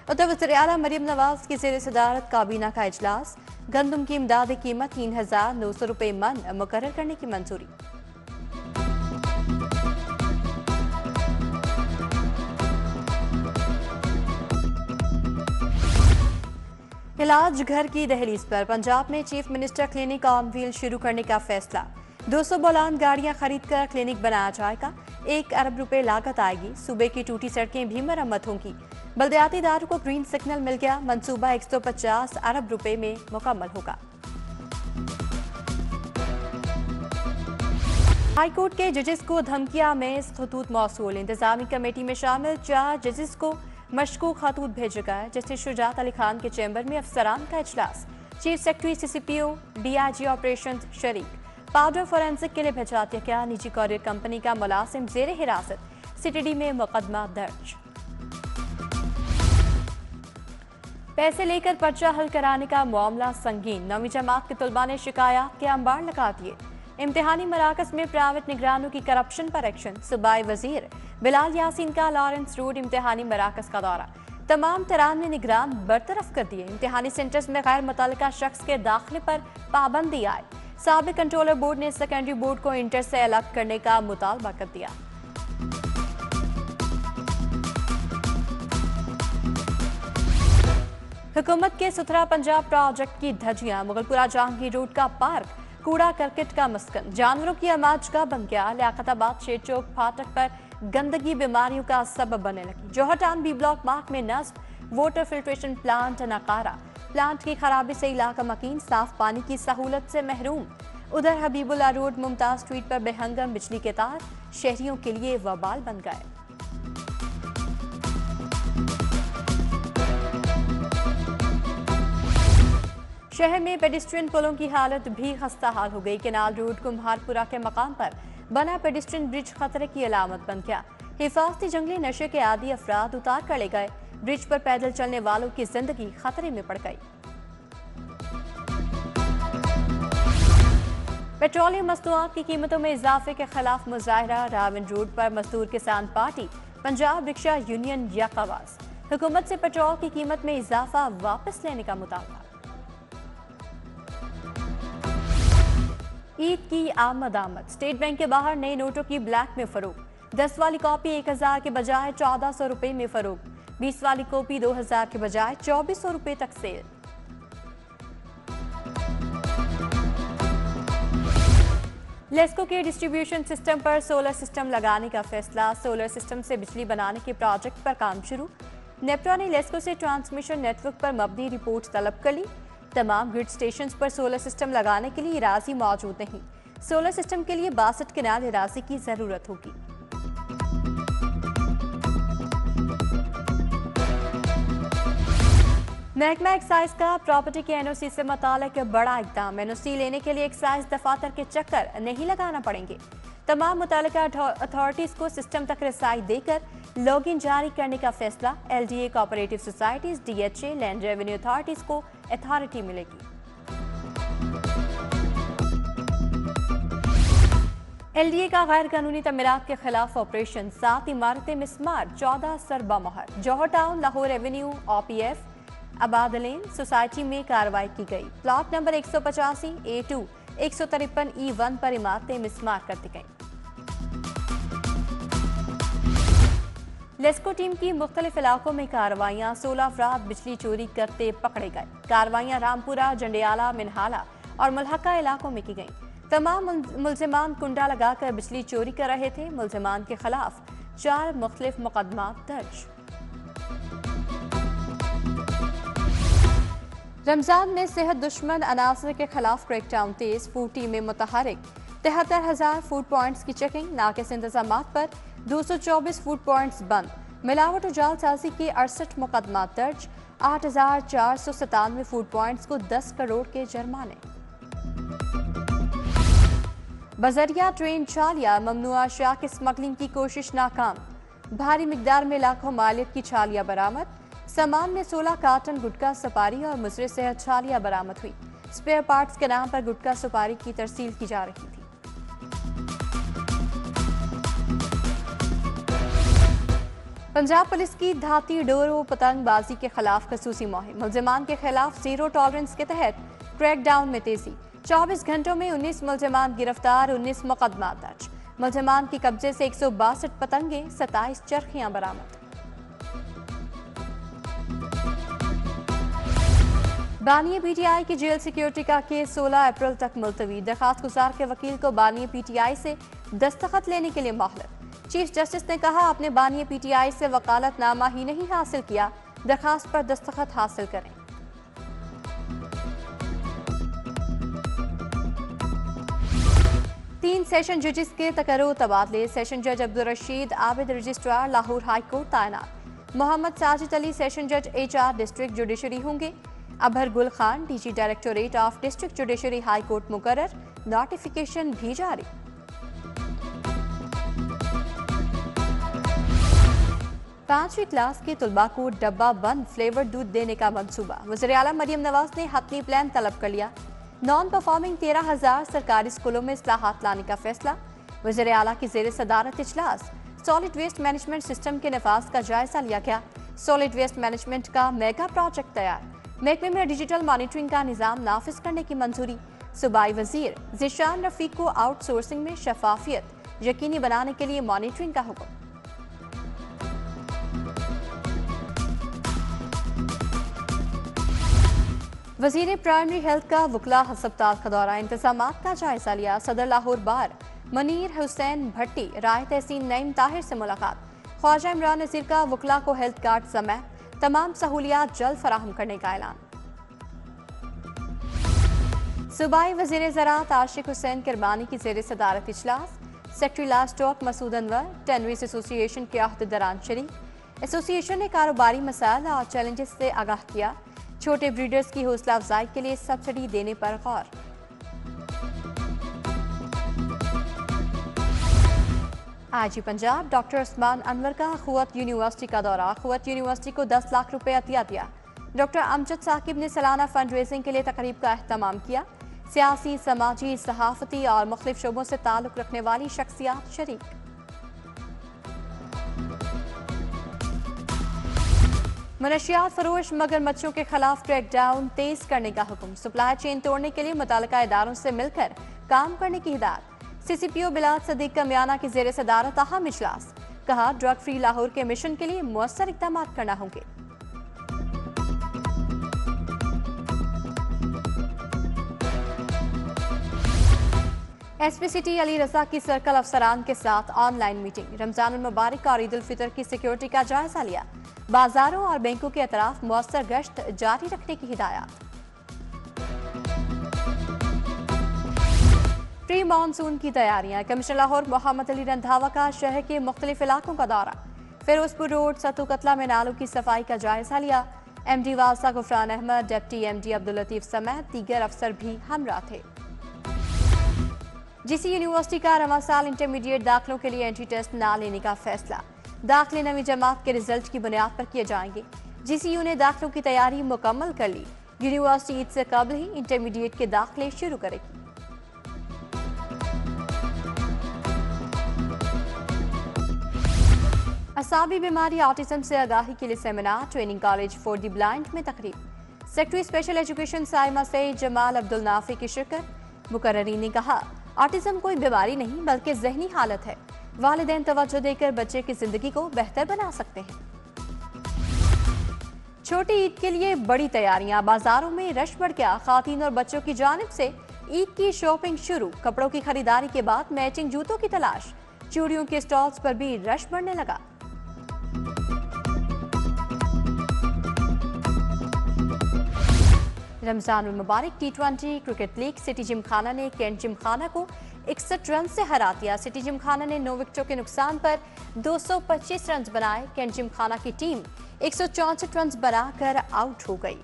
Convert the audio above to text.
उधर वज़ीर आला मरीम नवाज की ज़ेर सदारत काबीना का इजलास। गंदम की इमदादी कीमत 3,900 रुपये मन मुकर्रर करने की मंजूरी। इलाज घर की दहलीज पर पंजाब में chief minister clinic on wheel शुरू करने का फैसला। 200 बोलान गाड़ियां खरीदकर क्लिनिक बनाया जाएगा। 1 अरब रुपए लागत आएगी। सूबे की टूटी सड़कें भी मरम्मत होंगी। बल्दियाती इदारों को ग्रीन सिग्नल मिल गया। मंसूबा 150 अरब रुपए में मुकम्मल होगा। हाईकोर्ट के जजेस को धमकियां में खतूत मौसूल। इंतजामी कमेटी में शामिल 4 जजेस को मशकूक खतूत भेजा गया। जस्टिस शुजात अली खान के चैम्बर में अफसरान का इजलास। Chief secretary CCPO DIG operation शरीक। पाउडर फोरेंसिक के लिए भेजा गया। निजी कॉरियर कंपनी का मुलाजिम जेर हिरासत। CTD में मुकदमा दर्ज। पैसे लेकर पर्चा हल कराने का मामला संगीन। 9वीं जमात के तलबा ने शिकायत के अंबार लगा दिए। इम्तिहानी मराकज में प्राइवेट निगरानों की करप्शन पर एक्शन। सूबाई वजीर बिलाल यासीन का लॉरेंस रोड इम्तिहानी मराकज का दौरा। तमाम 93 निगरान बरतरफ कर दिए। इम्तिहानी सेंटर्स में गैर मुतल्लिका शख्स के दाखिले पर पाबंदी आए। साबिक कंट्रोलर बोर्ड ने सेकेंडरी बोर्ड को इंटर से अलग करने का मुतालबा कर दिया। हुकूमत के सुथरा पंजाब प्रोजेक्ट की धज्जियां। मुगलपुरा जहांगीर रोड का पार्क कूड़ा करकट का मस्कन। जानवरों की अमाज का बन गया। लियाकताबाद शेर चौक फाटक पर गंदगी बीमारियों का सबब बनने लगी। जौहर टाउन B ब्लॉक मार्ग में नस्ब वाटर फिल्ट्रेशन प्लांट नकारा। प्लांट की खराबी से इलाका मकीन। साफ पानी की सहूलत से महरूम। उधर हबीबुल्ला रोड मुमताज स्ट्रीट पर बेहंगम बिजली के तार शहरियों के लिए वबाल बन गए। शहर में पेडिस्ट्रियन पुलों की हालत भी खस्ता हाल हो गई। केनाल रोड कुम्हारपुरा के मकाम पर बना पेडिस्ट्रियन ब्रिज खतरे की अलामत बन गया। हिफाजती जंगली नशे के आदी अफराद उतार कर ले गए। ब्रिज पर पैदल चलने वालों की जिंदगी खतरे में पड़ गई। पेट्रोलियम मसनूआत की कीमतों में इजाफे के खिलाफ मुजाहरा। रावन रोड पर मजदूर किसान पार्टी पंजाब रिक्शा यूनियन यकावाज। हुकूमत से पेट्रोल की कीमत में इजाफा वापस लेने का मुतालबा। ईद की आमद। स्टेट बैंक के बाहर नए नोटों की ब्लैक में फरोख्त। 10 वाली कॉपी 1,000 के बजाय 1,400 रुपए में फरोख्त। 20 वाली कॉपी 2,000 के बजाय 2,400 रुपए तक सेल। लेस्को के डिस्ट्रीब्यूशन सिस्टम पर सोलर सिस्टम लगाने का फैसला। सोलर सिस्टम से बिजली बनाने के प्रोजेक्ट पर काम शुरू। नेप्रा ने लेस्को से ट्रांसमिशन नेटवर्क पर मबनी रिपोर्ट तलब कर ली। तमाम ग्रिड स्टेशंस पर सोलर सिस्टम लगाने के लिए इराजी मौजूद नहीं। सोलर सिस्टम के लिए 62 कनाल इराजी की जरूरत होगी। महकमा एक्साइज का प्रॉपर्टी के NOC से मुताल्लिक बड़ा इक़दाम। NOC लेने के लिए एक्साइज दफातर के चक्कर नहीं लगाना पड़ेंगे। तमाम मुताल्लिका अथॉरिटीज को सिस्टम तक रसाई देकर लॉगिन जारी करने का फैसला। LDA cooperative societies DHA land revenue authorities को अथॉरिटी मिलेगी। LDA का गैर कानूनी तमीरात के खिलाफ ऑपरेशन। 7 इमारतें मिसमार। 14 सरबा मोहर। Johar town Lahore avenue OPF आबादलेन सोसाइटी में कार्रवाई की गई। प्लॉट नंबर 185 A2 153 E1 पर इमारतें मिसमार कर दी गई। लेस्को टीम की मुख्तलिफ इलाकों में कार्रवाइयां। 16 अफराद बिजली चोरी करते पकड़े गए। कार्रवाइयां रामपुरा, जंडियाला, मिनहाला और मुल्हका इलाकों में की गईं। तमाम मुल्जिमान कुंडा लगाकर बिजली चोरी कर रहे थे। मुल्जिमान के खिलाफ 4 मुख्तलिफ मुकदमा दर्ज। रमजान में सेहत दुश्मन अनासर के खिलाफ क्रैकडाउन तेज। फूड टीम में मुतहरिक। 73,000 फूड पॉइंट्स की चेकिंग। नाकिस इंतजामात पर 224 फूड पॉइंट्स बंद। मिलावट और जालसाजी के 68 मुकदमा दर्ज। 8,497 फूड पॉइंट्स को 10 करोड़ के जुर्माने। बजरिया ट्रेन छालिया। ममनुआ अशिया की स्मगलिंग की कोशिश नाकाम। भारी मिकदार में लाखों मालियत की छालिया बरामद। सामान में 16 कार्टन गुटखा सुपारी और मुसरे सेहत छालिया बरामद हुई। स्पेयर पार्ट्स के नाम पर गुटखा सुपारी की तरसील की जा रही थी। पंजाब पुलिस की धाती डोरो पतंगबाजी के खिलाफ खसूसी मुहिम। मुलजिमान के खिलाफ जीरो टॉलरेंस के तहत क्रैकडाउन में तेजी। 24 घंटों में 19 मुलजिमान गिरफ्तार, 19 मुकदमा दर्ज। मुलजिमान के कब्जे से 162 पतंगे, 27 चरखियां बरामद। बानिया पीटीआई की जेल सिक्योरिटी का केस 16 अप्रैल तक मुलतवी। दरखास्त गुजार के वकील को बानिया पीटीआई से दस्तखत लेने के लिए मोहलत। चीफ जस्टिस ने कहा, आपने बानिया पीटीआई से वकालतनामा ही नहीं हासिल किया, दरखास्त पर दस्तखत हासिल करें। तीन सेशन जजेस के तकर्रो तबादले। सेशन जज Abdul Rashid Abid registrar Lahore high court तैनात। मोहम्मद साजिद अली सेशन जज HR डिस्ट्रिक्ट जुडिशरी होंगे। अबहर गुल Khan DG directorate of district judiciary high court मुकर्रर। नोटिफिकेशन भी जारी। पांचवी क्लास के तुलबा को डब्बा बंद फ्लेवर दूध देने का मंसूबा। वज़ीर आला मरियम नवाज ने हतमी प्लान तलब कर लिया। नॉन परफॉर्मिंग 13,000 सरकारी स्कूलों में इस्लाहात लाने का फैसला। वज़ीर आला की ज़ेर सदारत इजलास। सॉलिड वेस्ट मैनेजमेंट सिस्टम के नफाज का जायजा लिया गया। सॉलिड वेस्ट मैनेजमेंट का मेगा प्रोजेक्ट तैयार। महकमे में डिजिटल मॉनिटरिंग का निज़ाम नाफिज करने की मंजूरी। सूबाई वजीर ज़िशान रफीक को आउटसोर्सिंग में शफाफियत यकीनी बनाने के लिए मॉनिटरिंग का हुक्म। वजीर प्राइमरी हेल्थ का वकला अस्पताल का दौरा। इंतजामात का जायजा लिया। सदर लाहौर बार मनीर हुसैन भट्टी राय तहसीन नईम ताहिर से मुलाकात। ख्वाजा इमरान नज़ीर का वकला को हेल्थ कार्ड समेत तमाम सहूलियात जल्द फराहम करने का ऐलान। सूबाई वजीर ज़राअत आशिक हुसैन किरमानी की ज़ेर सदारत इजलास। Secretary livestock Masood Anwar tanneries association के अहदेदारान शरीक। एसोसिएशन ने कारोबारी मसाइल और चैलेंजेस से आगाह किया। छोटे ब्रीडर्स की हौसला अफजाई के लिए सब्सिडी देने पर गौर। आईजी पंजाब डॉक्टर उस्मान अनवर का खुवत यूनिवर्सिटी का दौरा। खुवत यूनिवर्सिटी को 10 लाख रुपए अतिया दिया। डॉक्टर अमजद साकिब ने सालाना फंड रेजिंग के लिए तकरीब का अहतमाम किया। सियासी, समाजी, सहाफती और मुख्तलिफ शोबों से ताल्लुक रखने वाली शख्सियात शरीक। मनशियात फरोश मगरमच्छों के खिलाफ क्रैकडाउन तेज करने का हुक्म। सप्लाई चेन तोड़ने के लिए मुताल्लिका इदारों से मिलकर काम करने की हिदायत। CCPO बिलाल सदीक कमियाना की ज़ेर सदारत अहम इजलास। कहा, ड्रग फ्री लाहौर के मिशन के लिए मुअस्सर इक़दाम करना होंगे। SP सिटी अली रजा की सर्कल अफसरान के साथ ऑनलाइन मीटिंग। रमजान मुबारक और ईद उल फितर की सिक्योरिटी का जायजा लिया। बाजारों और बैंकों के अतराफ मुअस्सर गश्त जारी रखने की हिदायत। प्री मानसून की तैयारियां। कमिश्नर लाहौर मोहम्मद अली रंधावा का शहर के मुख्तलिफ इलाकों का दौरा। फिरोजपुर रोड सतू कतला में नालों की सफाई का जायजा लिया। MD WASA Ghufran Ahmed, deputy MD Abdul Latif समेत दीगर अफसर भी हमरा थे। GC यूनिवर्सिटी का रवां साल इंटरमीडिएट दाखिलों के लिए एंट्री टेस्ट ना लेने का फैसला। दाखिले नवी जमात के रिजल्ट की बुनियाद पर किए जाएंगे। GCU ने दाखिलों की तैयारी मुकम्मल कर ली। यूनिवर्सिटी ईद से कबल ही इंटरमीडिएट के दाखिले शुरू करेगी। असाबी बीमारी ऑटिज्म से आगाही के लिए seminar. Training college for the blind में तकरीब। Secretary special education Saima Saeed Jamal Abdul Nafi की शिरकत। मुकर्ररीन ने कहा, ऑटिज्म कोई बीमारी नहीं बल्कि जहनी हालत है। वालिदैन तवज्जो देकर बच्चे की जिंदगी को बेहतर बना सकते हैं। छोटी ईद के लिए बड़ी तैयारियां। बाजारों में रश बढ़ गया। खातून और बच्चों की जानिब से ईद की शॉपिंग शुरू। कपड़ों की खरीदारी के बाद मैचिंग जूतों की तलाश। चूड़ियों के स्टॉल्स पर भी रश बढ़ने लगा। रमजान मुबारक T20 cricket league. City Gymkhana ने कैंट जिमखाना को 61 रन से हरा दिया। सिटी जिमखाना ने 9 विकेटों के नुकसान पर 225 रन बनाए। कैंट जिमखाना की टीम 164 रन बनाकर आउट हो गई।